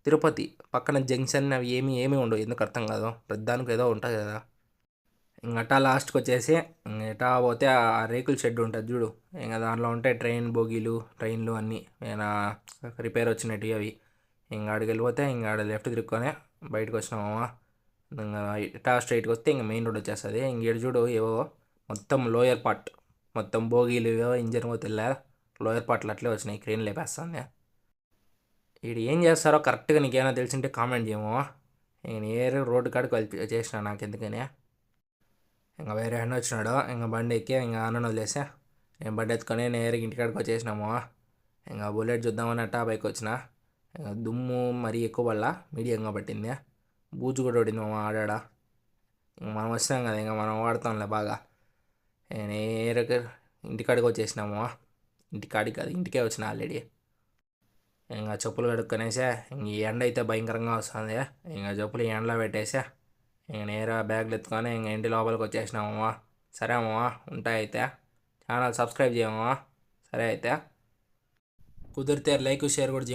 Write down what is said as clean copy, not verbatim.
తిరుపతి పక్కన జంక్షన్ అవి ఏమీ ఉండవు, ఎందుకు అర్థం కాదు. ప్రతిదానికి ఏదో ఉంటుంది కదా. ఇంకటా లాస్ట్కి వచ్చేసి ఎటా పోతే ఆ రేకుల షెడ్ ఉంటుంది చూడు, ఇంకా దాంట్లో ఉంటాయి ట్రైన్ బోగీలు, ట్రైన్లు అన్నీ ఏమైనా రిపేర్ వచ్చినట్టు అవి. ఇంకా ఆడికి వెళ్ళిపోతే ఇంకా ఆడ లెఫ్ట్ తిరుక్కొని బయటకు వచ్చినామా. ఇంకా ఇటా స్ట్రైట్కి వస్తే ఇంకా మెయిన్ రోడ్ వచ్చేస్తుంది. ఇంకేడు చూడు ఏవో మొత్తం లోయర్ పార్ట్, మొత్తం బోగీలు ఏవో ఇంజన్ పోతే లోయర్ పార్ట్లు అట్లే వచ్చినాయి, క్రెయిన్ లేపేస్తుంది. వీడు ఏం చేస్తారో కరెక్ట్గా నీకేమైనా తెలిసింటే కామెంట్ చేయము. నేను రోడ్డు కాడికి చేసిన నాకు ఎందుకని. ఇంకా వేరే అన్న వచ్చినాడు, ఇంకా బండి ఎక్కి ఇంకా అన్నను వదిలేసా. నేను బండి ఎత్తుకొని నేరుగా ఇంటికాడికి వచ్చేసినాము. ఇంకా బుల్లెట్ చూద్దామని అట్టా బైక్ వచ్చిన. ఇంకా దుమ్ము మరీ ఎక్కువ వల్ల మీడియంగా పట్టింది, బూజు కూడా పడింది మా ఆడాడ. ఇంక మనం వచ్చినాం కదా, ఇంకా మనం వాడతాంలే బాగా. నేరుగా ఇంటికాడికి వచ్చేసినాము. ఇంటికాడికి కాదు, ఇంటికే వచ్చిన ఆల్రెడీ. ఇంకా చెప్పులు కడుక్కొనేసా. ఇంక ఈ ఎండ అయితే భయంకరంగా వస్తుంది. ఇంకా చెప్పులు ఈ ఎండలో పెట్టేసా. ఇంక నేరుగా బ్యాగ్లు ఎత్తుకొని ఇంక ఇంటి లోపలికి వచ్చేసినామమ్మా. సరే అమ్మా, ఉంటాయి అయితే. ఛానల్ సబ్స్క్రైబ్ చేయమమ్మా. సరే అయితే, కుదిరితే లైక్ షేర్ కూడా చేయము.